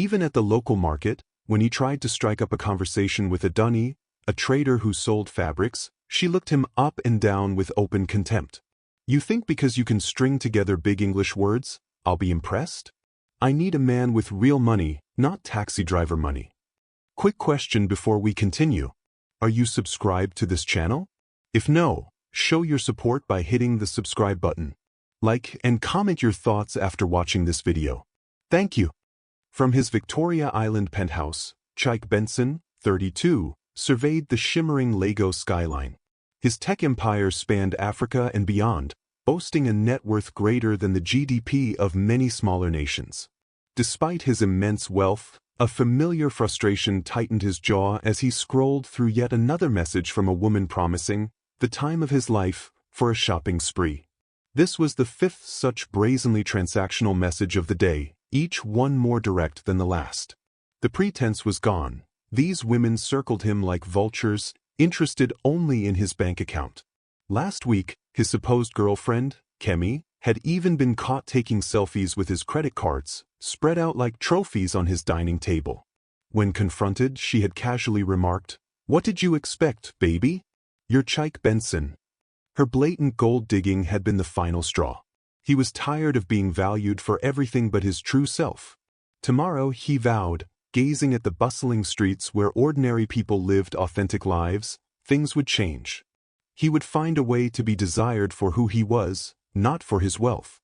Even at the local market, when he tried to strike up a conversation with a dunny, a trader who sold fabrics, she looked him up and down with open contempt. You think because you can string together big English words, I'll be impressed? I need a man with real money, not taxi driver money. Quick question before we continue. Are you subscribed to this channel? If no, show your support by hitting the subscribe button. Like and comment your thoughts after watching this video. Thank you. From his Victoria Island penthouse, Chike Benson, 32, surveyed the shimmering Lagos skyline. His tech empire spanned Africa and beyond, boasting a net worth greater than the GDP of many smaller nations. Despite his immense wealth, a familiar frustration tightened his jaw as he scrolled through yet another message from a woman promising the time of his life for a shopping spree. This was the fifth such brazenly transactional message of the day, each one more direct than the last. The pretense was gone. These women circled him like vultures, interested only in his bank account. Last week, his supposed girlfriend, Kemi, had even been caught taking selfies with his credit cards, spread out like trophies on his dining table. When confronted, she had casually remarked, "What did you expect, baby? You're Chike Benson." Her blatant gold digging had been the final straw. He was tired of being valued for everything but his true self. Tomorrow, he vowed, gazing at the bustling streets where ordinary people lived authentic lives, things would change. He would find a way to be desired for who he was, not for his wealth.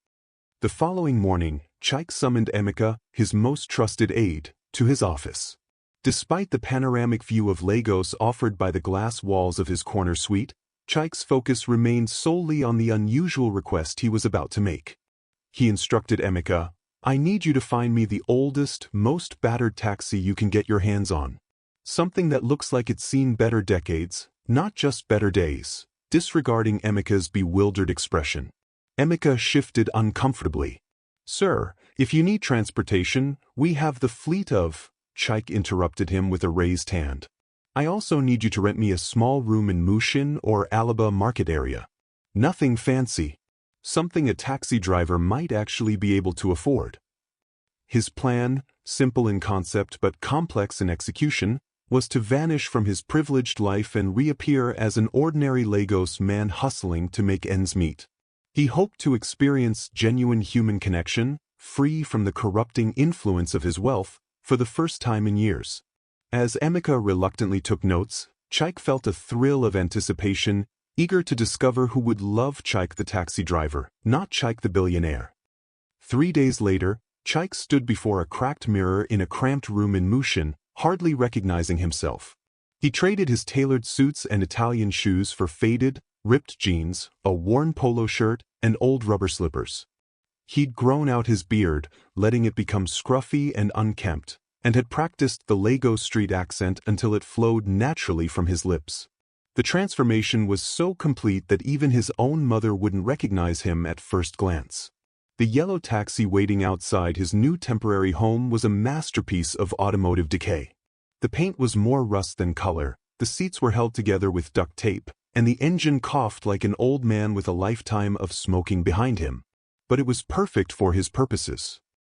The following morning, Chike summoned Emeka, his most trusted aide, to his office. Despite the panoramic view of Lagos offered by the glass walls of his corner suite, Chike's focus remained solely on the unusual request he was about to make. He instructed Emeka, "I need you to find me the oldest, most battered taxi you can get your hands on. Something that looks like it's seen better decades, not just better days." Disregarding Emeka's bewildered expression, Emeka shifted uncomfortably. "Sir, if you need transportation, we have the fleet of—" Chike interrupted him with a raised hand. "I also need you to rent me a small room in Mushin or Alaba market area. Nothing fancy. Something a taxi driver might actually be able to afford." His plan, simple in concept but complex in execution, was to vanish from his privileged life and reappear as an ordinary Lagos man hustling to make ends meet. He hoped to experience genuine human connection, free from the corrupting influence of his wealth, for the first time in years. As Emeka reluctantly took notes, Chike felt a thrill of anticipation, eager to discover who would love Chike the taxi driver, not Chike the billionaire. 3 days later, Chike stood before a cracked mirror in a cramped room in Mushin, hardly recognizing himself. He traded his tailored suits and Italian shoes for faded, ripped jeans, a worn polo shirt, and old rubber slippers. He'd grown out his beard, letting it become scruffy and unkempt, and had practiced the Lagos street accent until it flowed naturally from his lips. The transformation was so complete that even his own mother wouldn't recognize him at first glance. The yellow taxi waiting outside his new temporary home was a masterpiece of automotive decay. The paint was more rust than color, the seats were held together with duct tape, and the engine coughed like an old man with a lifetime of smoking behind him. But it was perfect for his purposes.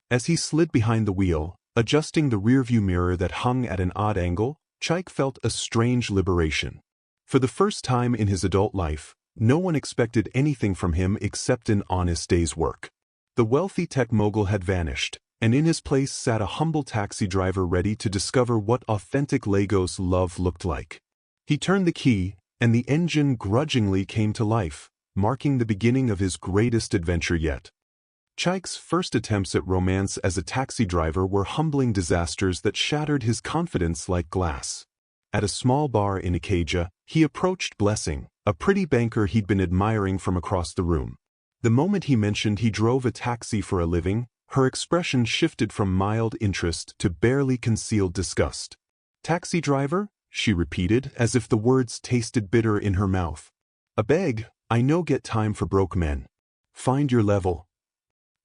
As he slid behind the wheel, adjusting the rearview mirror that hung at an odd angle, Chike felt a strange liberation. For the first time in his adult life, no one expected anything from him except an honest day's work. The wealthy tech mogul had vanished, and in his place sat a humble taxi driver ready to discover what authentic Lagos love looked like. He turned the key, and the engine grudgingly came to life, marking the beginning of his greatest adventure yet. Chike's first attempts at romance as a taxi driver were humbling disasters that shattered his confidence like glass. At a small bar in Ikeja, he approached Blessing, a pretty banker he'd been admiring from across the room. The moment he mentioned he drove a taxi for a living, her expression shifted from mild interest to barely concealed disgust. "Taxi driver?" she repeated, as if the words tasted bitter in her mouth. "Abeg, I no get time for broke men. Find your level."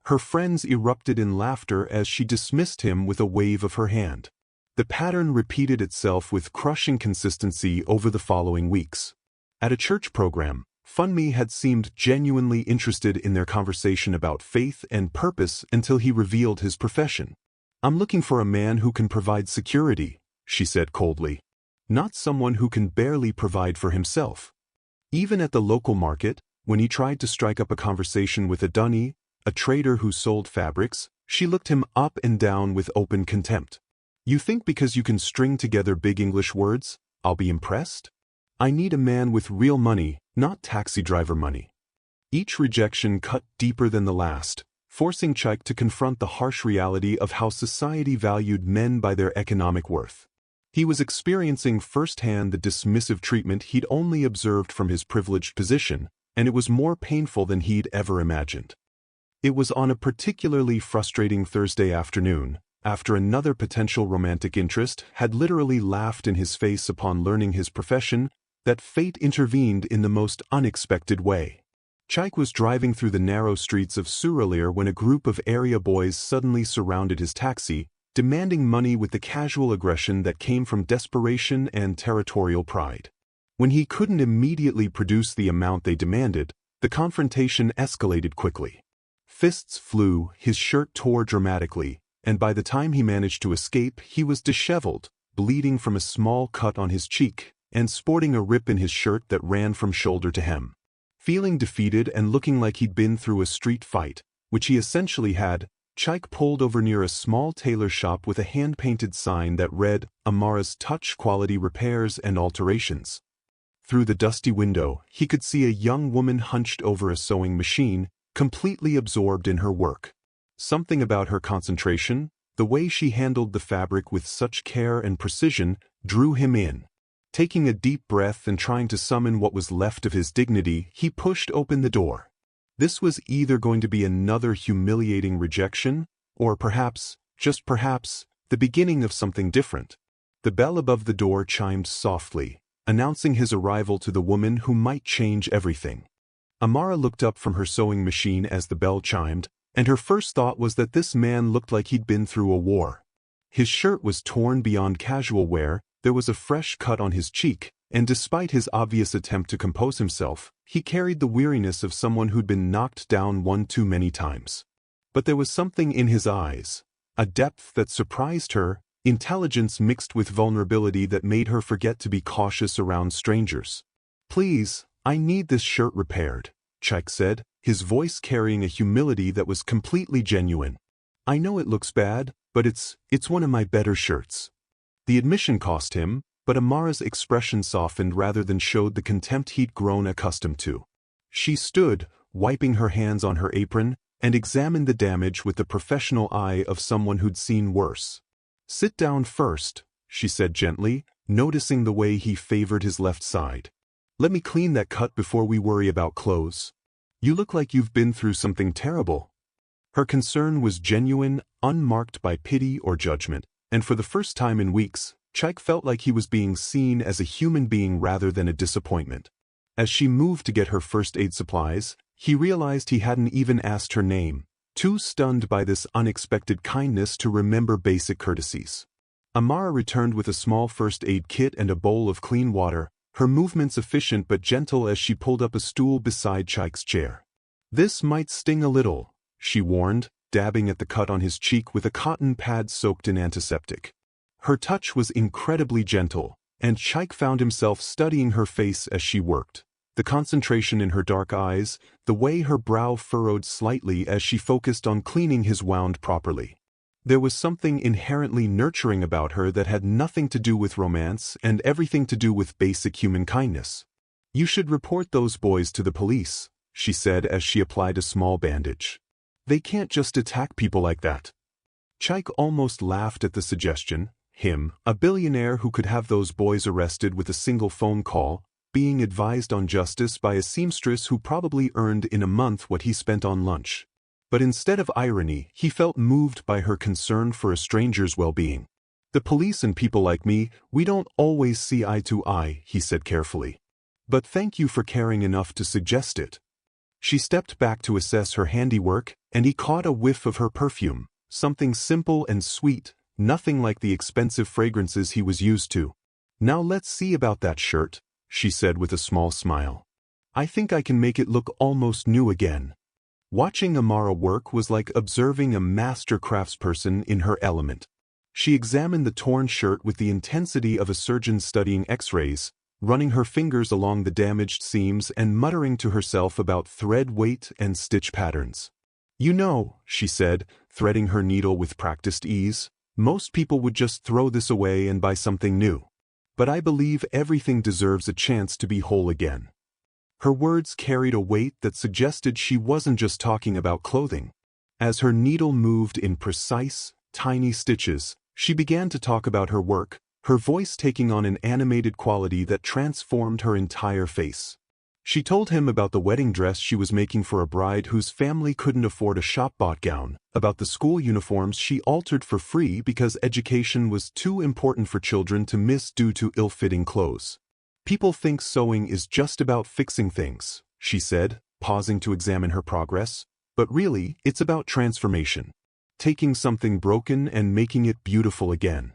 Her friends erupted in laughter as she dismissed him with a wave of her hand. The pattern repeated itself with crushing consistency over the following weeks. At a church program, Funmi had seemed genuinely interested in their conversation about faith and purpose until he revealed his profession. I'm looking for a man who can provide security, she said coldly. Not someone who can barely provide for himself. Even at the local market, when he tried to strike up a conversation with a dunny, a trader who sold fabrics, she looked him up and down with open contempt. You think because you can string together big English words, I'll be impressed? I need a man with real money, not taxi driver money. Each rejection cut deeper than the last, forcing Chike to confront the harsh reality of how society valued men by their economic worth. He was experiencing firsthand the dismissive treatment he'd only observed from his privileged position, and it was more painful than he'd ever imagined. It was on a particularly frustrating Thursday afternoon, after another potential romantic interest had literally laughed in his face upon learning his profession, that fate intervened in the most unexpected way. Chike was driving through the narrow streets of Suralire when a group of area boys suddenly surrounded his taxi, demanding money with the casual aggression that came from desperation and territorial pride. When he couldn't immediately produce the amount they demanded, the confrontation escalated quickly. Fists flew, his shirt tore dramatically, and by the time he managed to escape, he was disheveled, bleeding from a small cut on his cheek, and sporting a rip in his shirt that ran from shoulder to hem. Feeling defeated and looking like he'd been through a street fight, which he essentially had, Chike pulled over near a small tailor shop with a hand-painted sign that read, Amara's Touch Quality Repairs and Alterations. Through the dusty window, he could see a young woman hunched over a sewing machine, completely absorbed in her work. Something about her concentration, the way she handled the fabric with such care and precision, drew him in. Taking a deep breath and trying to summon what was left of his dignity, he pushed open the door. This was either going to be another humiliating rejection, or perhaps, just perhaps, the beginning of something different. The bell above the door chimed softly, announcing his arrival to the woman who might change everything. Amara looked up from her sewing machine as the bell chimed, and her first thought was that this man looked like he'd been through a war. His shirt was torn beyond casual wear, there was a fresh cut on his cheek, and despite his obvious attempt to compose himself, he carried the weariness of someone who'd been knocked down one too many times. But there was something in his eyes, a depth that surprised her, intelligence mixed with vulnerability that made her forget to be cautious around strangers. Please, I need this shirt repaired, Chike said, his voice carrying a humility that was completely genuine. I know it looks bad, but it's one of my better shirts. The admission cost him, but Amara's expression softened rather than showed the contempt he'd grown accustomed to. She stood, wiping her hands on her apron, and examined the damage with the professional eye of someone who'd seen worse. Sit down first, she said gently, noticing the way he favored his left side. Let me clean that cut before we worry about clothes. You look like you've been through something terrible. Her concern was genuine, unmarked by pity or judgment, and for the first time in weeks, Chike felt like he was being seen as a human being rather than a disappointment. As she moved to get her first aid supplies, he realized he hadn't even asked her name, too stunned by this unexpected kindness to remember basic courtesies. Amara returned with a small first aid kit and a bowl of clean water, her movements efficient but gentle as she pulled up a stool beside Chike's chair. This might sting a little, she warned, dabbing at the cut on his cheek with a cotton pad soaked in antiseptic. Her touch was incredibly gentle, and Chike found himself studying her face as she worked. The concentration in her dark eyes, the way her brow furrowed slightly as she focused on cleaning his wound properly. There was something inherently nurturing about her that had nothing to do with romance and everything to do with basic human kindness. You should report those boys to the police, she said as she applied a small bandage. They can't just attack people like that. Chike almost laughed at the suggestion, him, a billionaire who could have those boys arrested with a single phone call, being advised on justice by a seamstress who probably earned in a month what he spent on lunch. But instead of irony, he felt moved by her concern for a stranger's well-being. The police and people like me, we don't always see eye to eye, he said carefully. But thank you for caring enough to suggest it. She stepped back to assess her handiwork, and he caught a whiff of her perfume, something simple and sweet, nothing like the expensive fragrances he was used to. Now let's see about that shirt, she said with a small smile. I think I can make it look almost new again. Watching Amara work was like observing a master craftsperson in her element. She examined the torn shirt with the intensity of a surgeon studying X-rays, running her fingers along the damaged seams and muttering to herself about thread weight and stitch patterns. "You know," she said, threading her needle with practiced ease, "most people would just throw this away and buy something new. But I believe everything deserves a chance to be whole again." Her words carried a weight that suggested she wasn't just talking about clothing. As her needle moved in precise, tiny stitches, she began to talk about her work, her voice taking on an animated quality that transformed her entire face. She told him about the wedding dress she was making for a bride whose family couldn't afford a shop-bought gown, about the school uniforms she altered for free because education was too important for children to miss due to ill-fitting clothes. "People think sewing is just about fixing things," she said, pausing to examine her progress, "but really, it's about transformation. Taking something broken and making it beautiful again."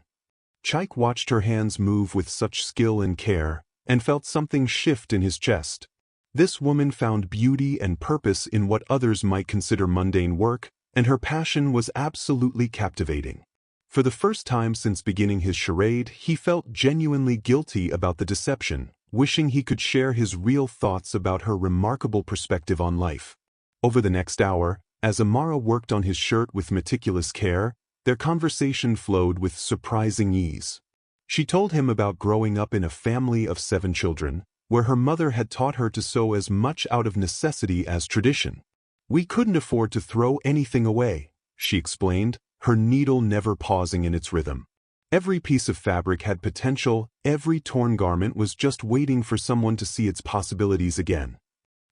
Chike watched her hands move with such skill and care, and felt something shift in his chest. This woman found beauty and purpose in what others might consider mundane work, and her passion was absolutely captivating. For the first time since beginning his charade, he felt genuinely guilty about the deception, wishing he could share his real thoughts about her remarkable perspective on life. Over the next hour, as Amara worked on his shirt with meticulous care, their conversation flowed with surprising ease. She told him about growing up in a family of 7 children, where her mother had taught her to sew as much out of necessity as tradition. "We couldn't afford to throw anything away," she explained, her needle never pausing in its rhythm. Every piece of fabric had potential, every torn garment was just waiting for someone to see its possibilities again.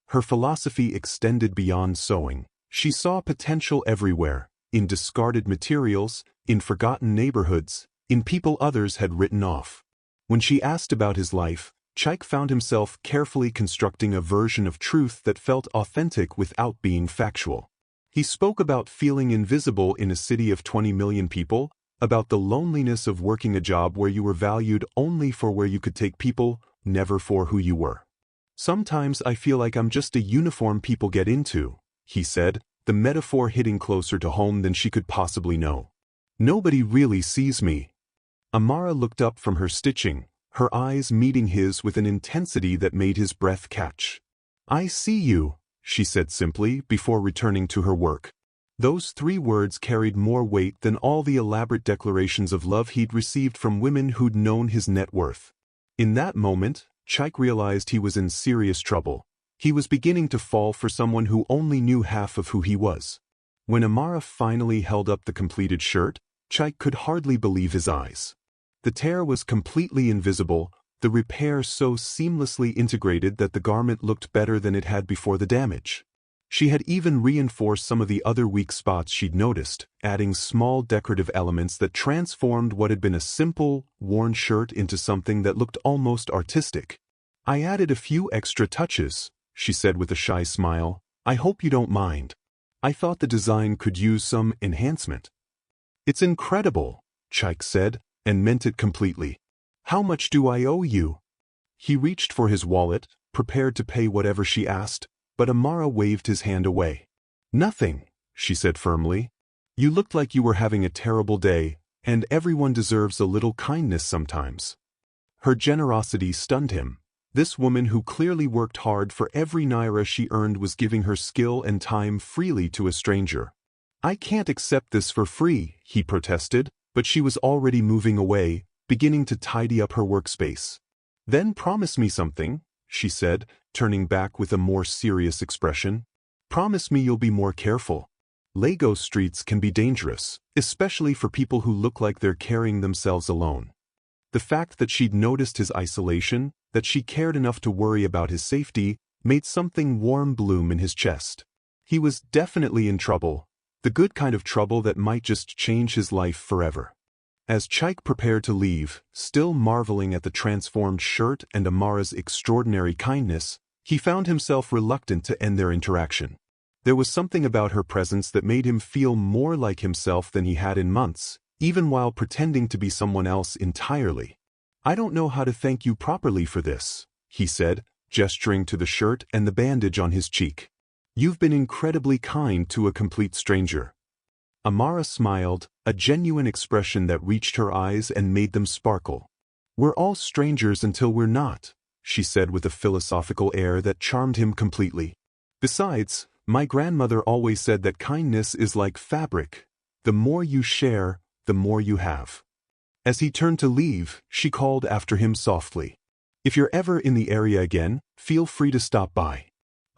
Her philosophy extended beyond sewing. She saw potential everywhere, in discarded materials, in forgotten neighborhoods, in people others had written off. When she asked about his life, Chike found himself carefully constructing a version of truth that felt authentic without being factual. He spoke about feeling invisible in a city of 20 million people, about the loneliness of working a job where you were valued only for where you could take people, never for who you were. "Sometimes I feel like I'm just a uniform people get into," he said, the metaphor hitting closer to home than she could possibly know. "Nobody really sees me." Amara looked up from her stitching, her eyes meeting his with an intensity that made his breath catch. "I see you," she said simply before returning to her work. Those 3 words carried more weight than all the elaborate declarations of love he'd received from women who'd known his net worth. In that moment, Chike realized he was in serious trouble. He was beginning to fall for someone who only knew half of who he was. When Amara finally held up the completed shirt, Chike could hardly believe his eyes. The tear was completely invisible, the repair so seamlessly integrated that the garment looked better than it had before the damage. She had even reinforced some of the other weak spots she'd noticed, adding small decorative elements that transformed what had been a simple, worn shirt into something that looked almost artistic. "I added a few extra touches," she said with a shy smile. "I hope you don't mind. I thought the design could use some enhancement." "It's incredible," Chike said, and meant it completely. "How much do I owe you?" He reached for his wallet, prepared to pay whatever she asked, but Amara waved his hand away. "Nothing," she said firmly. "You looked like you were having a terrible day, and everyone deserves a little kindness sometimes." Her generosity stunned him. This woman who clearly worked hard for every naira she earned was giving her skill and time freely to a stranger. "I can't accept this for free," he protested, but she was already moving away, beginning to tidy up her workspace. "Then promise me something," she said, turning back with a more serious expression. "Promise me you'll be more careful. Lagos streets can be dangerous, especially for people who look like they're carrying themselves alone." The fact that she'd noticed his isolation, that she cared enough to worry about his safety, made something warm bloom in his chest. He was definitely in trouble, the good kind of trouble that might just change his life forever. As Chike prepared to leave, still marveling at the transformed shirt and Amara's extraordinary kindness, he found himself reluctant to end their interaction. There was something about her presence that made him feel more like himself than he had in months, even while pretending to be someone else entirely. "I don't know how to thank you properly for this," he said, gesturing to the shirt and the bandage on his cheek. You've been incredibly kind to a complete stranger." Amara smiled, a genuine expression that reached her eyes and made them sparkle. "We're all strangers until we're not," she said with a philosophical air that charmed him completely. "Besides, my grandmother always said that kindness is like fabric. The more you share, the more you have." As he turned to leave, she called after him softly. "If you're ever in the area again, feel free to stop by.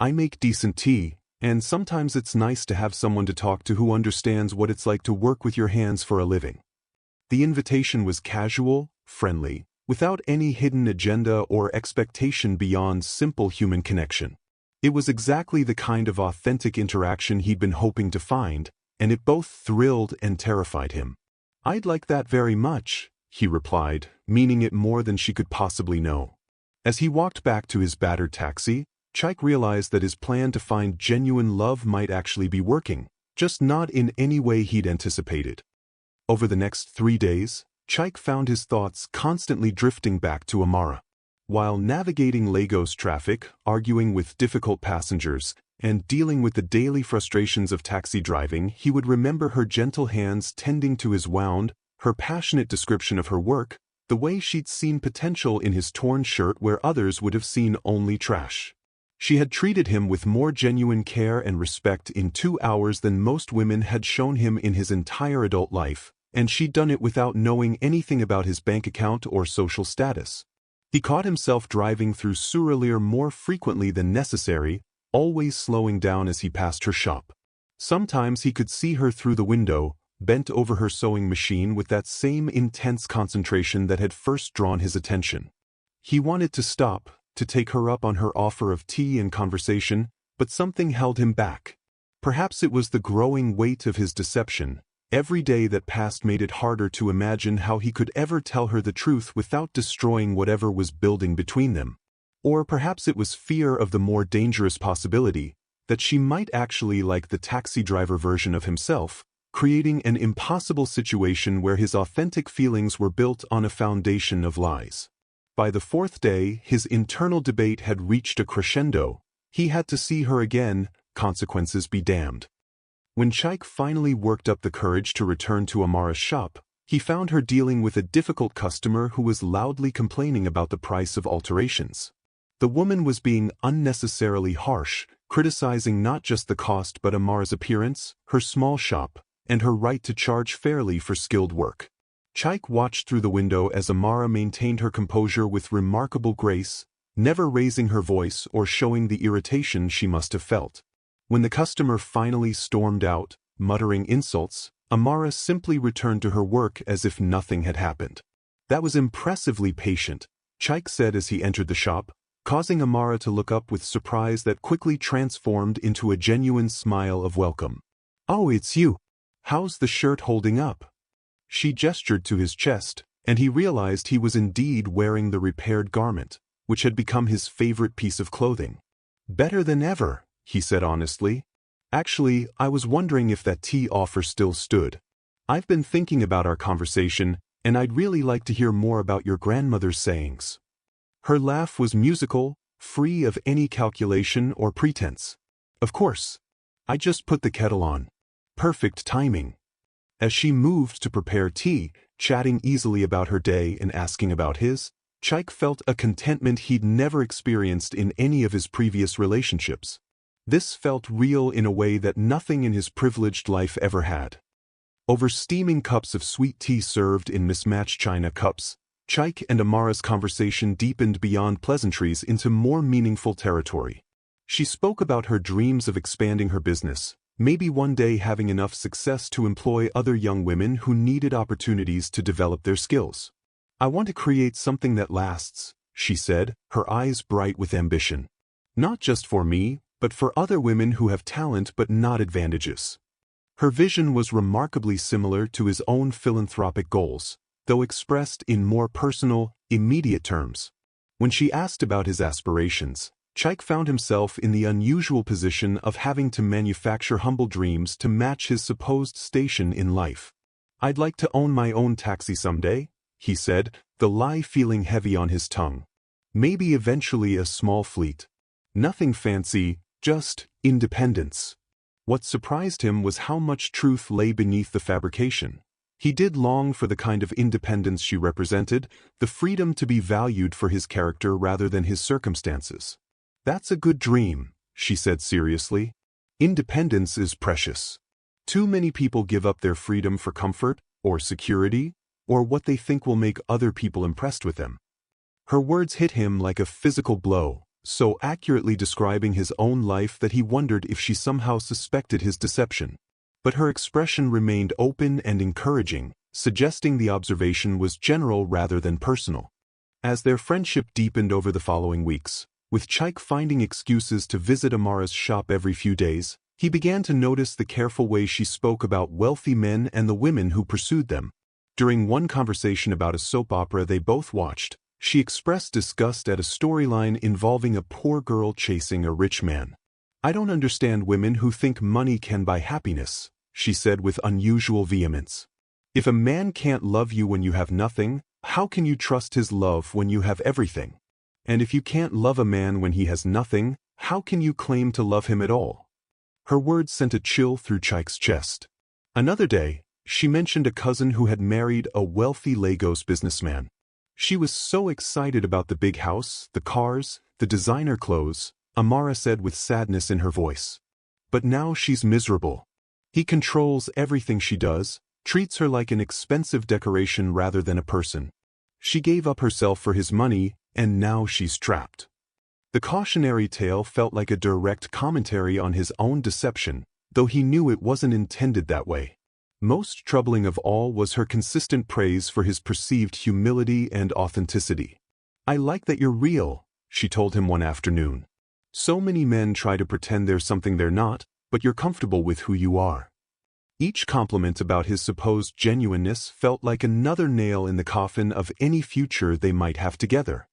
I make decent tea, and sometimes it's nice to have someone to talk to who understands what it's like to work with your hands for a living." The invitation was casual, friendly, without any hidden agenda or expectation beyond simple human connection. It was exactly the kind of authentic interaction he'd been hoping to find, and it both thrilled and terrified him. "I'd like that very much," he replied, meaning it more than she could possibly know. As he walked back to his battered taxi, Chike realized that his plan to find genuine love might actually be working, just not in any way he'd anticipated. Over the next 3 days, Chike found his thoughts constantly drifting back to Amara. While navigating Lagos traffic, arguing with difficult passengers, and dealing with the daily frustrations of taxi driving, he would remember her gentle hands tending to his wound, her passionate description of her work, the way she'd seen potential in his torn shirt where others would have seen only trash. She had treated him with more genuine care and respect in 2 hours than most women had shown him in his entire adult life, and she'd done it without knowing anything about his bank account or social status. He caught himself driving through Suralere more frequently than necessary, always slowing down as he passed her shop. Sometimes he could see her through the window, bent over her sewing machine with that same intense concentration that had first drawn his attention. He wanted to stop, to take her up on her offer of tea and conversation, but something held him back. Perhaps it was the growing weight of his deception. Every day that passed made it harder to imagine how he could ever tell her the truth without destroying whatever was building between them. Or perhaps it was fear of the more dangerous possibility, that she might actually like the taxi driver version of himself, creating an impossible situation where his authentic feelings were built on a foundation of lies. By the 4th day, his internal debate had reached a crescendo. He had to see her again, consequences be damned. When Chike finally worked up the courage to return to Amara's shop, he found her dealing with a difficult customer who was loudly complaining about the price of alterations. The woman was being unnecessarily harsh, criticizing not just the cost but Amara's appearance, her small shop, and her right to charge fairly for skilled work. Chike watched through the window as Amara maintained her composure with remarkable grace, never raising her voice or showing the irritation she must have felt. When the customer finally stormed out, muttering insults, Amara simply returned to her work as if nothing had happened. "That was impressively patient," Chike said as he entered the shop, causing Amara to look up with surprise that quickly transformed into a genuine smile of welcome. "Oh, it's you. How's the shirt holding up?" She gestured to his chest, and he realized he was indeed wearing the repaired garment, which had become his favorite piece of clothing. "Better than ever," he said honestly. "Actually, I was wondering if that tea offer still stood. I've been thinking about our conversation, and I'd really like to hear more about your grandmother's sayings." Her laugh was musical, free of any calculation or pretense. "Of course. I just put the kettle on. Perfect timing." As she moved to prepare tea, chatting easily about her day and asking about his, Chike felt a contentment he'd never experienced in any of his previous relationships. This felt real in a way that nothing in his privileged life ever had. Over steaming cups of sweet tea served in mismatched china cups, Chike and Amara's conversation deepened beyond pleasantries into more meaningful territory. She spoke about her dreams of expanding her business, maybe one day having enough success to employ other young women who needed opportunities to develop their skills. "I want to create something that lasts," she said, her eyes bright with ambition. "Not just for me, but for other women who have talent but not advantages." Her vision was remarkably similar to his own philanthropic goals, though expressed in more personal, immediate terms. When she asked about his aspirations, Chike found himself in the unusual position of having to manufacture humble dreams to match his supposed station in life. "I'd like to own my own taxi someday," he said, the lie feeling heavy on his tongue. "Maybe eventually a small fleet. Nothing fancy, Just independence. What surprised him was how much truth lay beneath the fabrication. He did long for the kind of independence she represented, the freedom to be valued for his character rather than his circumstances. "That's a good dream," she said seriously. "Independence is precious. Too many people give up their freedom for comfort, or security, or what they think will make other people impressed with them." Her words hit him like a physical blow, so accurately describing his own life that he wondered if she somehow suspected his deception. But her expression remained open and encouraging, suggesting the observation was general rather than personal. As their friendship deepened over the following weeks, with Chike finding excuses to visit Amara's shop every few days, he began to notice the careful way she spoke about wealthy men and the women who pursued them. During one conversation about a soap opera they both watched, she expressed disgust at a storyline involving a poor girl chasing a rich man. "I don't understand women who think money can buy happiness," she said with unusual vehemence. "If a man can't love you when you have nothing, how can you trust his love when you have everything? And if you can't love a man when he has nothing, how can you claim to love him at all?" Her words sent a chill through Chike's chest. Another day, she mentioned a cousin who had married a wealthy Lagos businessman. She was so excited about the big house, the cars, the designer clothes, Amara said with sadness in her voice. But now she's miserable. He controls everything she does, treats her like an expensive decoration rather than a person. She gave up herself for his money, and now she's trapped. The cautionary tale felt like a direct commentary on his own deception, though he knew it wasn't intended that way. Most troubling of all was her consistent praise for his perceived humility and authenticity. "I like that you're real," she told him one afternoon. "So many men try to pretend they're something they're not, but you're comfortable with who you are." Each compliment about his supposed genuineness felt like another nail in the coffin of any future they might have together.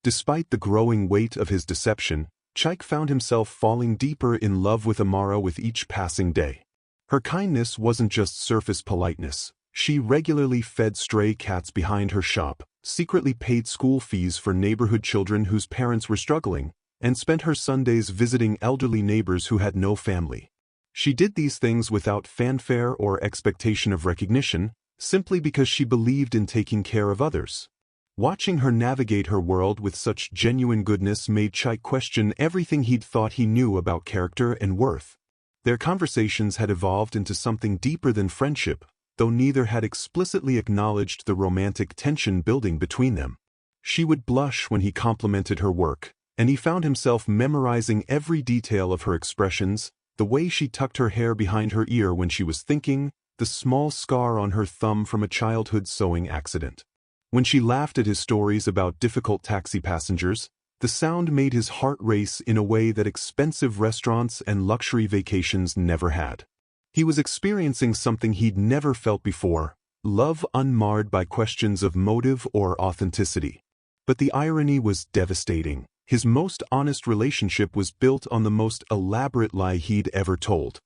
Despite the growing weight of his deception, Chike found himself falling deeper in love with Amara with each passing day. Her kindness wasn't just surface politeness. She regularly fed stray cats behind her shop, secretly paid school fees for neighborhood children whose parents were struggling, and spent her Sundays visiting elderly neighbors who had no family. She did these things without fanfare or expectation of recognition, simply because she believed in taking care of others. Watching her navigate her world with such genuine goodness made Chike question everything he'd thought he knew about character and worth. Their conversations had evolved into something deeper than friendship, though neither had explicitly acknowledged the romantic tension building between them. She would blush when he complimented her work, and he found himself memorizing every detail of her expressions, the way she tucked her hair behind her ear when she was thinking, the small scar on her thumb from a childhood sewing accident. When she laughed at his stories about difficult taxi passengers, the sound made his heart race in a way that expensive restaurants and luxury vacations never had. He was experiencing something he'd never felt before, love unmarred by questions of motive or authenticity. But the irony was devastating. His most honest relationship was built on the most elaborate lie he'd ever told.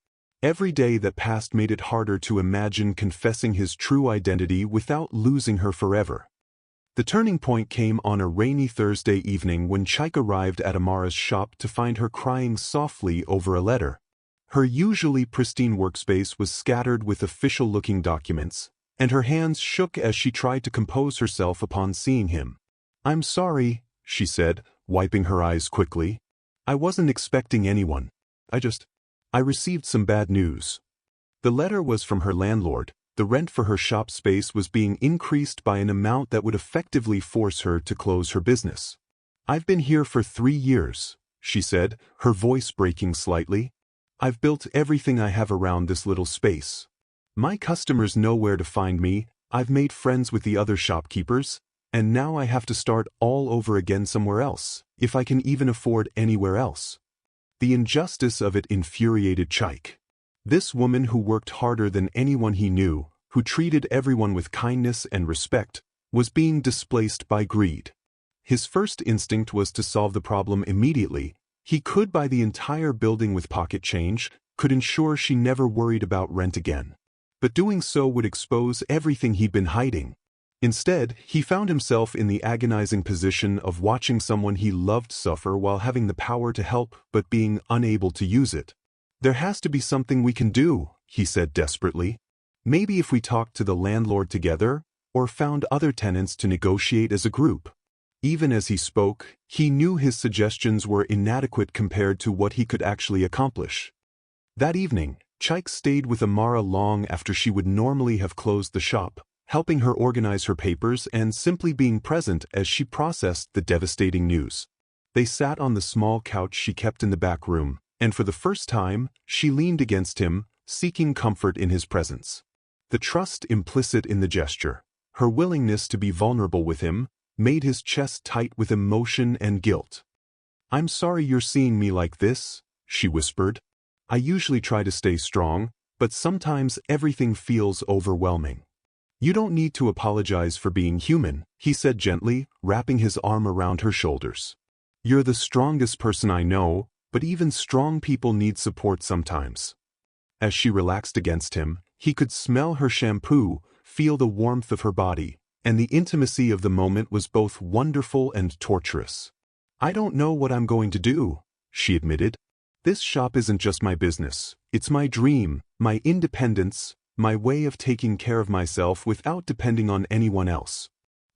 Every day that passed made it harder to imagine confessing his true identity without losing her forever. The turning point came on a rainy Thursday evening when Chike arrived at Amara's shop to find her crying softly over a letter. Her usually pristine workspace was scattered with official-looking documents, and her hands shook as she tried to compose herself upon seeing him. "I'm sorry," she said, wiping her eyes quickly. "I wasn't expecting anyone. I received some bad news." The letter was from her landlord. The rent for her shop space was being increased by an amount that would effectively force her to close her business. "I've been here for 3 years," she said, her voice breaking slightly. "I've built everything I have around this little space. My customers know where to find me, I've made friends with the other shopkeepers, and now I have to start all over again somewhere else, if I can even afford anywhere else." The injustice of it infuriated Chike. This woman who worked harder than anyone he knew, who treated everyone with kindness and respect, was being displaced by greed. His first instinct was to solve the problem immediately. He could buy the entire building with pocket change, could ensure she never worried about rent again. But doing so would expose everything he'd been hiding. Instead, he found himself in the agonizing position of watching someone he loved suffer while having the power to help but being unable to use it. "There has to be something we can do," he said desperately. "Maybe if we talked to the landlord together, or found other tenants to negotiate as a group." Even as he spoke, he knew his suggestions were inadequate compared to what he could actually accomplish. That evening, Chike stayed with Amara long after she would normally have closed the shop, helping her organize her papers and simply being present as she processed the devastating news. They sat on the small couch she kept in the back room, and for the first time, she leaned against him, seeking comfort in his presence. The trust implicit in the gesture, her willingness to be vulnerable with him, made his chest tight with emotion and guilt. "I'm sorry you're seeing me like this," she whispered. "I usually try to stay strong, but sometimes everything feels overwhelming." "You don't need to apologize for being human," he said gently, wrapping his arm around her shoulders. "You're the strongest person I know, but even strong people need support sometimes." As she relaxed against him, he could smell her shampoo, feel the warmth of her body, and the intimacy of the moment was both wonderful and torturous. "I don't know what I'm going to do," she admitted. "This shop isn't just my business, it's my dream, my independence, my way of taking care of myself without depending on anyone else."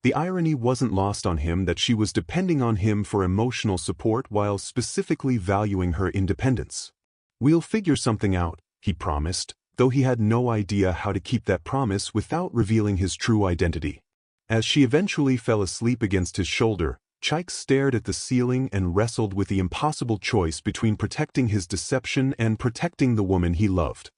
The irony wasn't lost on him that she was depending on him for emotional support while specifically valuing her independence. "We'll figure something out," he promised, though he had no idea how to keep that promise without revealing his true identity. As she eventually fell asleep against his shoulder, Chike stared at the ceiling and wrestled with the impossible choice between protecting his deception and protecting the woman he loved.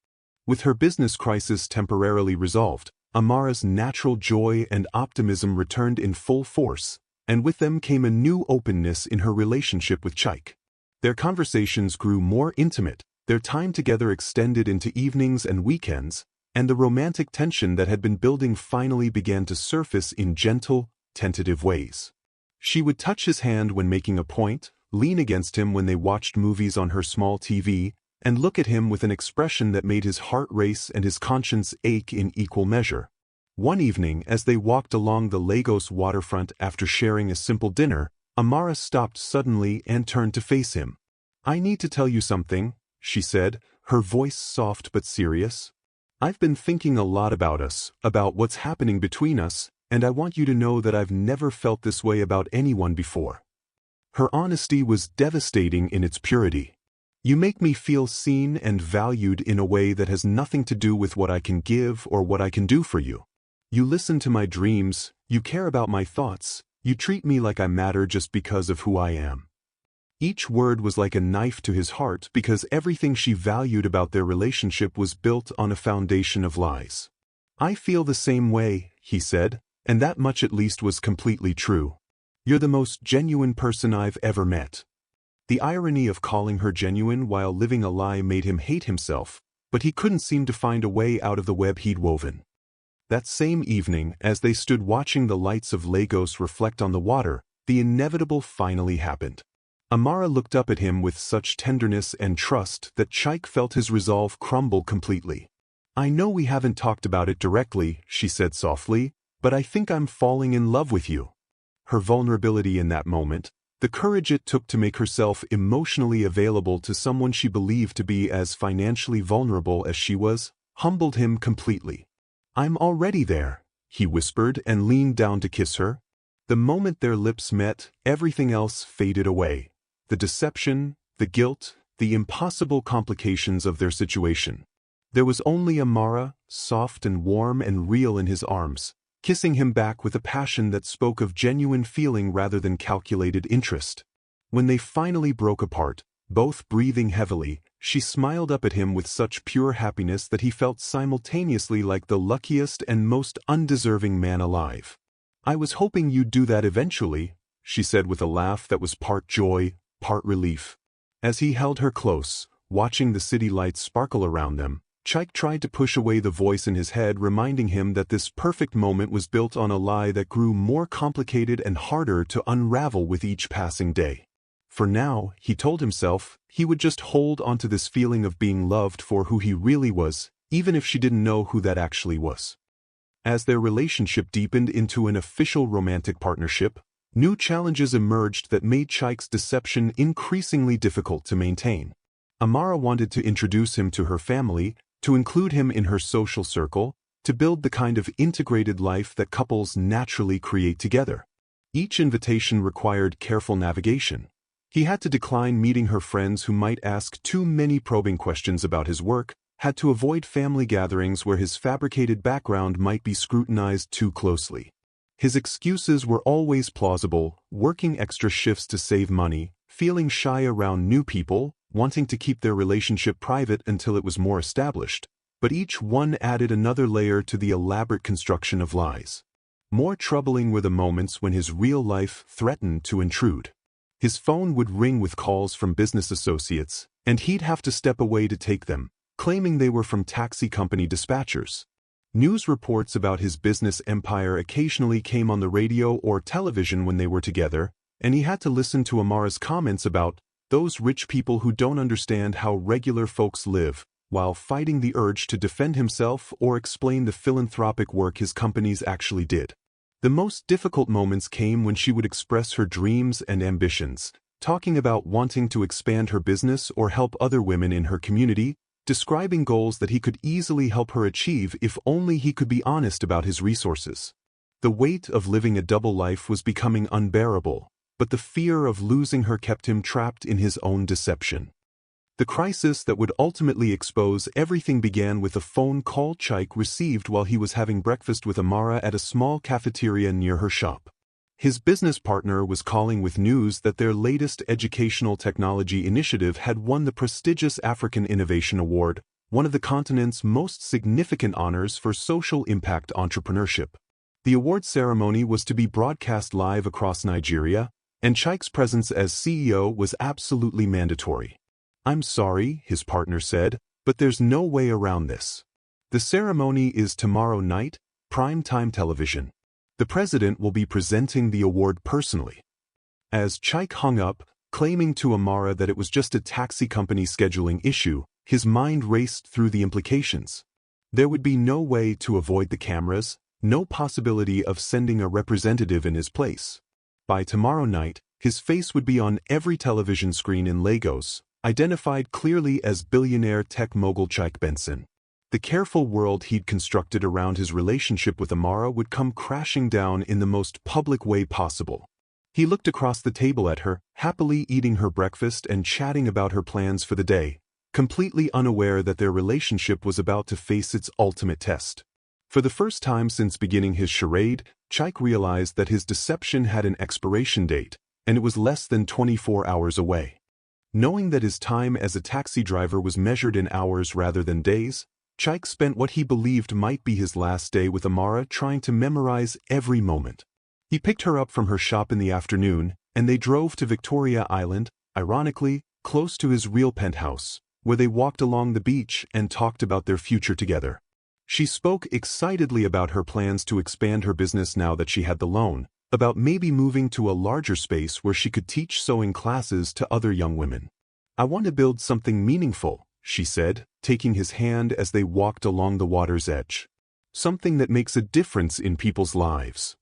With her business crisis temporarily resolved, Amara's natural joy and optimism returned in full force, and with them came a new openness in her relationship with Chike. Their conversations grew more intimate, their time together extended into evenings and weekends, and the romantic tension that had been building finally began to surface in gentle, tentative ways. She would touch his hand when making a point, lean against him when they watched movies on her small TV, and look at him with an expression that made his heart race and his conscience ache in equal measure. One evening, as they walked along the Lagos waterfront after sharing a simple dinner, Amara stopped suddenly and turned to face him. "I need to tell you something," she said, her voice soft but serious. "I've been thinking a lot about us, about what's happening between us, and I want you to know that I've never felt this way about anyone before." Her honesty was devastating in its purity. "You make me feel seen and valued in a way that has nothing to do with what I can give or what I can do for you. You listen to my dreams, you care about my thoughts, you treat me like I matter just because of who I am." Each word was like a knife to his heart because everything she valued about their relationship was built on a foundation of lies. "I feel the same way," he said, and that much at least was completely true. "You're the most genuine person I've ever met." The irony of calling her genuine while living a lie made him hate himself, but he couldn't seem to find a way out of the web he'd woven. That same evening, as they stood watching the lights of Lagos reflect on the water, the inevitable finally happened. Amara looked up at him with such tenderness and trust that Chike felt his resolve crumble completely. "I know we haven't talked about it directly," she said softly, "but I think I'm falling in love with you." Her vulnerability in that moment, the courage it took to make herself emotionally available to someone she believed to be as financially vulnerable as she was, humbled him completely. "I'm already there," he whispered and leaned down to kiss her. The moment their lips met, everything else faded away. The deception, the guilt, the impossible complications of their situation. There was only Amara, soft and warm and real in his arms, kissing him back with a passion that spoke of genuine feeling rather than calculated interest. When they finally broke apart, both breathing heavily, she smiled up at him with such pure happiness that he felt simultaneously like the luckiest and most undeserving man alive. "I was hoping you'd do that eventually," she said with a laugh that was part joy, part relief. As he held her close, watching the city lights sparkle around them, Chike tried to push away the voice in his head reminding him that this perfect moment was built on a lie that grew more complicated and harder to unravel with each passing day. For now, he told himself, he would just hold onto this feeling of being loved for who he really was, even if she didn't know who that actually was. As their relationship deepened into an official romantic partnership, new challenges emerged that made Chike's deception increasingly difficult to maintain. Amara wanted to introduce him to her family, to include him in her social circle, to build the kind of integrated life that couples naturally create together. Each invitation required careful navigation. He had to decline meeting her friends who might ask too many probing questions about his work, had to avoid family gatherings where his fabricated background might be scrutinized too closely. His excuses were always plausible: working extra shifts to save money, feeling shy around new people, wanting to keep their relationship private until it was more established, but each one added another layer to the elaborate construction of lies. More troubling were the moments when his real life threatened to intrude. His phone would ring with calls from business associates, and he'd have to step away to take them, claiming they were from taxi company dispatchers. News reports about his business empire occasionally came on the radio or television when they were together, and he had to listen to Amara's comments about those rich people who don't understand how regular folks live, while fighting the urge to defend himself or explain the philanthropic work his companies actually did. The most difficult moments came when she would express her dreams and ambitions, talking about wanting to expand her business or help other women in her community, describing goals that he could easily help her achieve if only he could be honest about his resources. The weight of living a double life was becoming unbearable, but the fear of losing her kept him trapped in his own deception. The crisis that would ultimately expose everything began with a phone call Chike received while he was having breakfast with Amara at a small cafeteria near her shop. His business partner was calling with news that their latest educational technology initiative had won the prestigious African Innovation Award, one of the continent's most significant honors for social impact entrepreneurship. The award ceremony was to be broadcast live across Nigeria, and Chike's presence as CEO was absolutely mandatory. "I'm sorry," his partner said, "but there's no way around this. The ceremony is tomorrow night, prime-time television. The president will be presenting the award personally." As Chike hung up, claiming to Amara that it was just a taxi company scheduling issue, his mind raced through the implications. There would be no way to avoid the cameras, no possibility of sending a representative in his place. By tomorrow night, his face would be on every television screen in Lagos, identified clearly as billionaire tech mogul Chike Benson. The careful world he'd constructed around his relationship with Amara would come crashing down in the most public way possible. He looked across the table at her, happily eating her breakfast and chatting about her plans for the day, completely unaware that their relationship was about to face its ultimate test. For the first time since beginning his charade, Chike realized that his deception had an expiration date, and it was less than 24 hours away. Knowing that his time as a taxi driver was measured in hours rather than days, Chike spent what he believed might be his last day with Amara trying to memorize every moment. He picked her up from her shop in the afternoon, and they drove to Victoria Island, ironically, close to his real penthouse, where they walked along the beach and talked about their future together. She spoke excitedly about her plans to expand her business now that she had the loan, about maybe moving to a larger space where she could teach sewing classes to other young women. "I want to build something meaningful," she said, taking his hand as they walked along the water's edge. "Something that makes a difference in people's lives."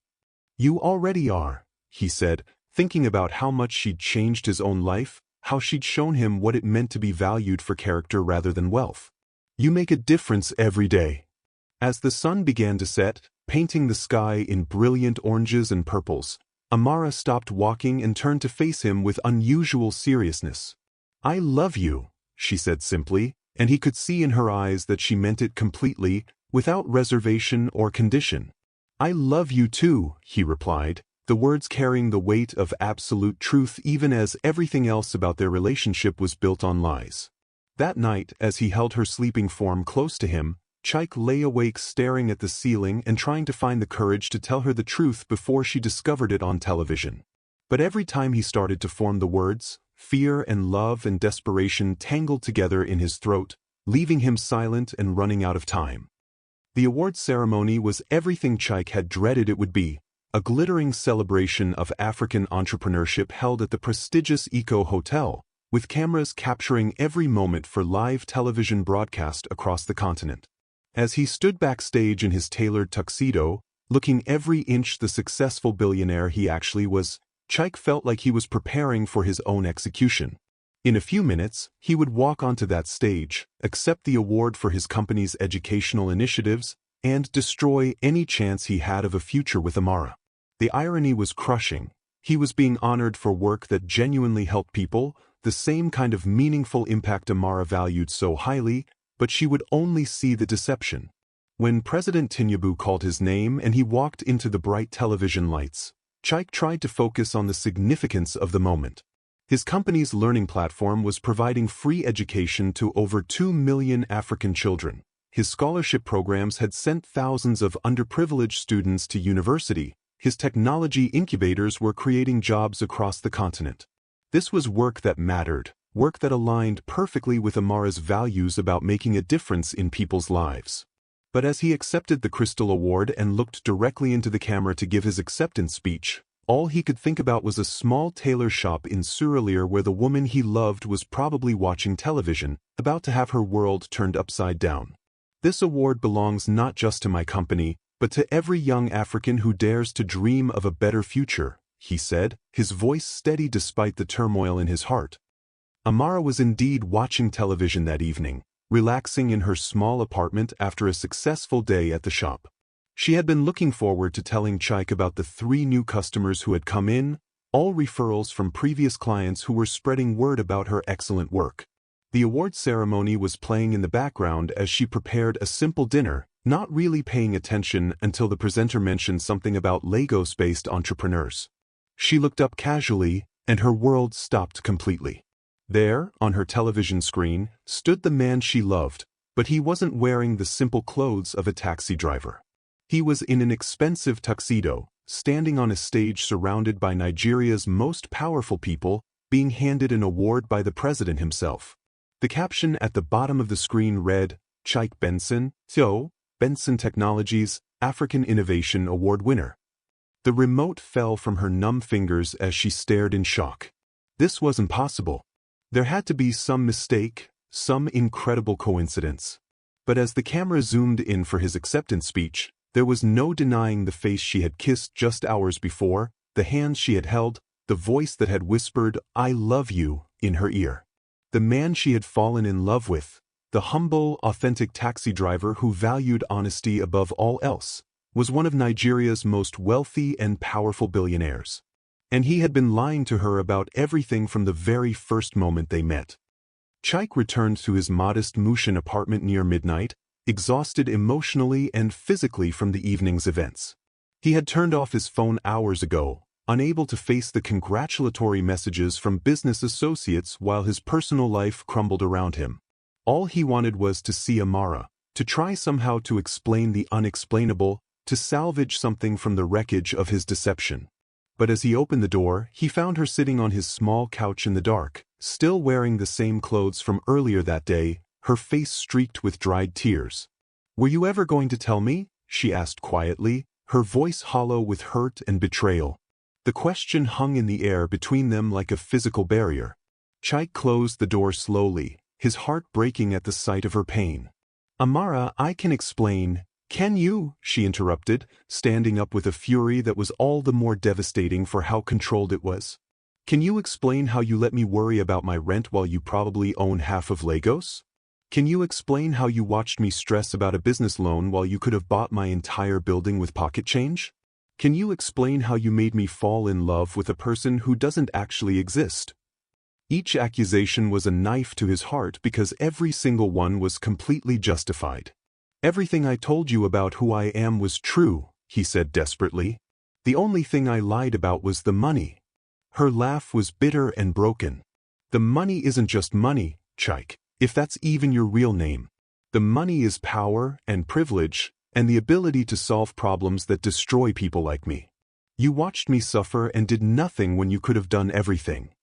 "You already are," he said, thinking about how much she'd changed his own life, how she'd shown him what it meant to be valued for character rather than wealth. "You make a difference every day." As the sun began to set, painting the sky in brilliant oranges and purples, Amara stopped walking and turned to face him with unusual seriousness. "I love you," she said simply, and he could see in her eyes that she meant it completely, without reservation or condition. "I love you too," he replied, the words carrying the weight of absolute truth even as everything else about their relationship was built on lies. That night, as he held her sleeping form close to him, Chike lay awake staring at the ceiling and trying to find the courage to tell her the truth before she discovered it on television. But every time he started to form the words, fear and love and desperation tangled together in his throat, leaving him silent and running out of time. The award ceremony was everything Chike had dreaded it would be, a glittering celebration of African entrepreneurship held at the prestigious Eco Hotel, with cameras capturing every moment for live television broadcast across the continent. As he stood backstage in his tailored tuxedo, looking every inch the successful billionaire he actually was, Chike felt like he was preparing for his own execution. In a few minutes, he would walk onto that stage, accept the award for his company's educational initiatives, and destroy any chance he had of a future with Amara. The irony was crushing. He was being honored for work that genuinely helped people, the same kind of meaningful impact Amara valued so highly, but she would only see the deception. When President Tinyabu called his name and he walked into the bright television lights, Chike tried to focus on the significance of the moment. His company's learning platform was providing free education to over 2 million African children. His scholarship programs had sent thousands of underprivileged students to university. His technology incubators were creating jobs across the continent. This was work that mattered, work that aligned perfectly with Amara's values about making a difference in people's lives. But as he accepted the Crystal Award and looked directly into the camera to give his acceptance speech, all he could think about was a small tailor shop in Suralere where the woman he loved was probably watching television, about to have her world turned upside down. This award belongs not just to my company, but to every young African who dares to dream of a better future, he said, his voice steady despite the turmoil in his heart. Amara was indeed watching television that evening, relaxing in her small apartment after a successful day at the shop. She had been looking forward to telling Chike about the 3 new customers who had come in, all referrals from previous clients who were spreading word about her excellent work. The award ceremony was playing in the background as she prepared a simple dinner, not really paying attention until the presenter mentioned something about Lagos-based entrepreneurs. She looked up casually, and her world stopped completely. There, on her television screen, stood the man she loved, but he wasn't wearing the simple clothes of a taxi driver. He was in an expensive tuxedo, standing on a stage surrounded by Nigeria's most powerful people, being handed an award by the president himself. The caption at the bottom of the screen read, "Chike Benson, Benson Technologies, African Innovation Award winner." The remote fell from her numb fingers as she stared in shock. This was impossible. There had to be some mistake, some incredible coincidence. But as the camera zoomed in for his acceptance speech, there was no denying the face she had kissed just hours before, the hands she had held, the voice that had whispered, "I love you," in her ear. The man she had fallen in love with, the humble, authentic taxi driver who valued honesty above all else, was one of Nigeria's most wealthy and powerful billionaires. And he had been lying to her about everything from the very first moment they met. Chike returned to his modest Mushin apartment near midnight, exhausted emotionally and physically from the evening's events. He had turned off his phone hours ago, unable to face the congratulatory messages from business associates while his personal life crumbled around him. All he wanted was to see Amara, to try somehow to explain the unexplainable, to salvage something from the wreckage of his deception. But as he opened the door, he found her sitting on his small couch in the dark, still wearing the same clothes from earlier that day, her face streaked with dried tears. "Were you ever going to tell me?" she asked quietly, her voice hollow with hurt and betrayal. The question hung in the air between them like a physical barrier. Chike closed the door slowly, his heart breaking at the sight of her pain. "Amara, I can explain." "Can you?" she interrupted, standing up with a fury that was all the more devastating for how controlled it was. "Can you explain how you let me worry about my rent while you probably own half of Lagos? Can you explain how you watched me stress about a business loan while you could have bought my entire building with pocket change? Can you explain how you made me fall in love with a person who doesn't actually exist?" Each accusation was a knife to his heart because every single one was completely justified. "Everything I told you about who I am was true," he said desperately. "The only thing I lied about was the money." Her laugh was bitter and broken. "The money isn't just money, Chike, if that's even your real name. The money is power and privilege and the ability to solve problems that destroy people like me. You watched me suffer and did nothing when you could have done everything."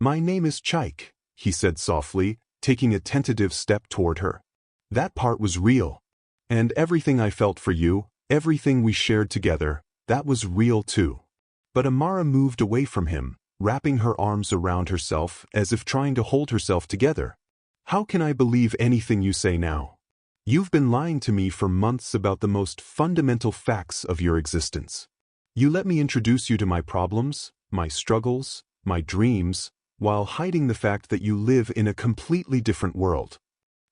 "My name is Chike," he said softly, taking a tentative step toward her. "That part was real. And everything I felt for you, everything we shared together, that was real too." But Amara moved away from him, wrapping her arms around herself as if trying to hold herself together. "How can I believe anything you say now? You've been lying to me for months about the most fundamental facts of your existence. You let me introduce you to my problems, my struggles, my dreams, while hiding the fact that you live in a completely different world.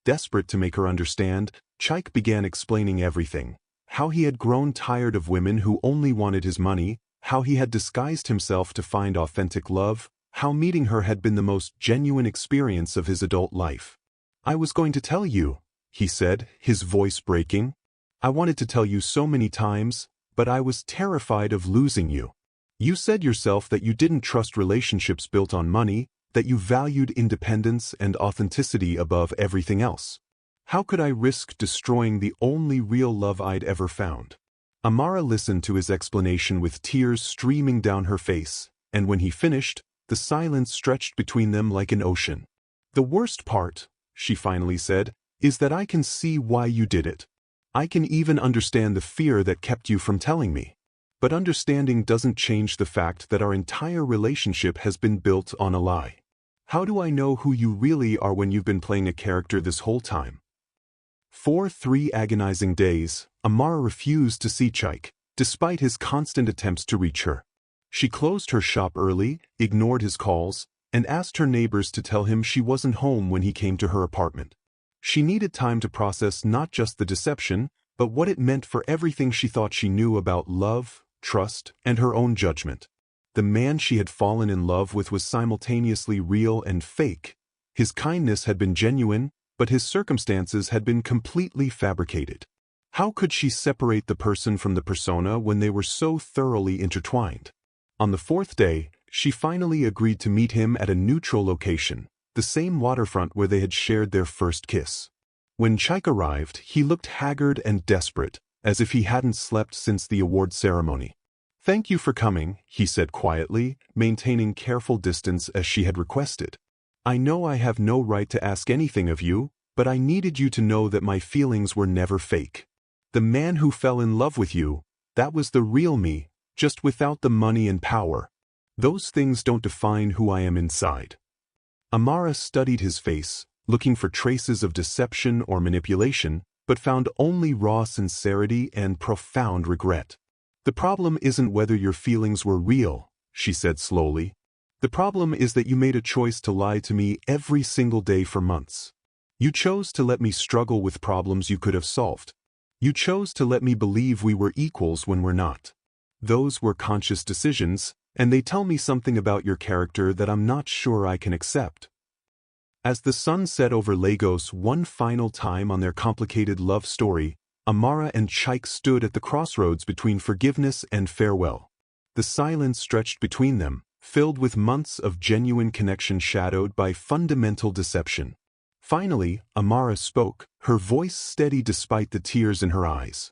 Desperate to make her understand, Chike began explaining everything. How he had grown tired of women who only wanted his money, how he had disguised himself to find authentic love, how meeting her had been the most genuine experience of his adult life. "I was going to tell you," he said, his voice breaking. "I wanted to tell you so many times, but I was terrified of losing you. You said yourself that you didn't trust relationships built on money, that you valued independence and authenticity above everything else. How could I risk destroying the only real love I'd ever found?" Amara listened to his explanation with tears streaming down her face, and when he finished, the silence stretched between them like an ocean. "The worst part," she finally said, "is that I can see why you did it. I can even understand the fear that kept you from telling me. But understanding doesn't change the fact that our entire relationship has been built on a lie. How do I know who you really are when you've been playing a character this whole time?" For 3 agonizing days, Amara refused to see Chike, despite his constant attempts to reach her. She closed her shop early, ignored his calls, and asked her neighbors to tell him she wasn't home when he came to her apartment. She needed time to process not just the deception, but what it meant for everything she thought she knew about love, trust, and her own judgment. The man she had fallen in love with was simultaneously real and fake. His kindness had been genuine, but his circumstances had been completely fabricated. How could she separate the person from the persona when they were so thoroughly intertwined? On the 4th day, she finally agreed to meet him at a neutral location, the same waterfront where they had shared their first kiss. When Chike arrived, he looked haggard and desperate, as if he hadn't slept since the award ceremony. "Thank you for coming," he said quietly, maintaining careful distance as she had requested. "I know I have no right to ask anything of you, but I needed you to know that my feelings were never fake. The man who fell in love with you, that was the real me, just without the money and power. Those things don't define who I am inside." Amara studied his face, looking for traces of deception or manipulation, but found only raw sincerity and profound regret. "The problem isn't whether your feelings were real," she said slowly. "The problem is that you made a choice to lie to me every single day for months. You chose to let me struggle with problems you could have solved. You chose to let me believe we were equals when we're not. Those were conscious decisions, and they tell me something about your character that I'm not sure I can accept." As the sun set over Lagos one final time on their complicated love story, Amara and Chike stood at the crossroads between forgiveness and farewell. The silence stretched between them, filled with months of genuine connection shadowed by fundamental deception. Finally, Amara spoke, her voice steady despite the tears in her eyes.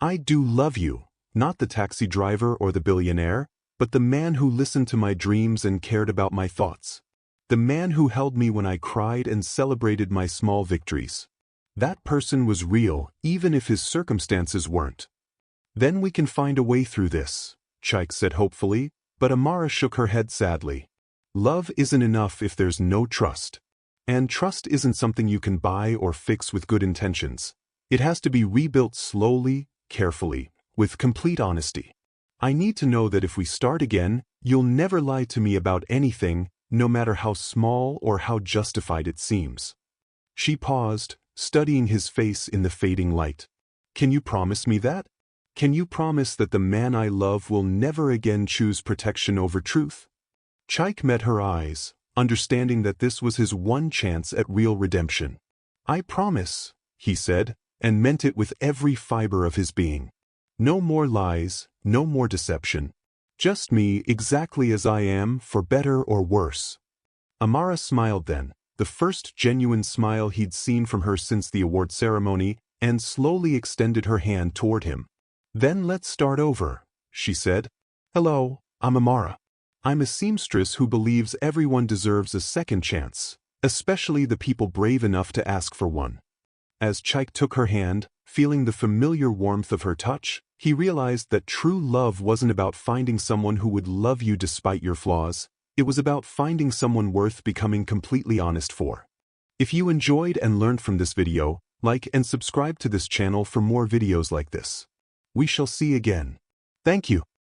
"I do love you, not the taxi driver or the billionaire, but the man who listened to my dreams and cared about my thoughts. The man who held me when I cried and celebrated my small victories. That person was real, even if his circumstances weren't." "Then we can find a way through this," Chike said hopefully, but Amara shook her head sadly. "Love isn't enough if there's no trust. And trust isn't something you can buy or fix with good intentions. It has to be rebuilt slowly, carefully, with complete honesty. I need to know that if we start again, you'll never lie to me about anything, no matter how small or how justified it seems." She paused, studying his face in the fading light. "Can you promise me that? Can you promise that the man I love will never again choose protection over truth?" Chike met her eyes, understanding that this was his one chance at real redemption. "I promise," he said, and meant it with every fiber of his being. "No more lies, no more deception. Just me exactly as I am, for better or worse." Amara smiled then, the first genuine smile he'd seen from her since the award ceremony, and slowly extended her hand toward him. "Then let's start over," she said. "Hello, I'm Amara. I'm a seamstress who believes everyone deserves a second chance, especially the people brave enough to ask for one." As Chike took her hand, feeling the familiar warmth of her touch, he realized that true love wasn't about finding someone who would love you despite your flaws. It was about finding someone worth becoming completely honest for. If you enjoyed and learned from this video, Like and subscribe to this channel for more videos like this. We shall see again. Thank you.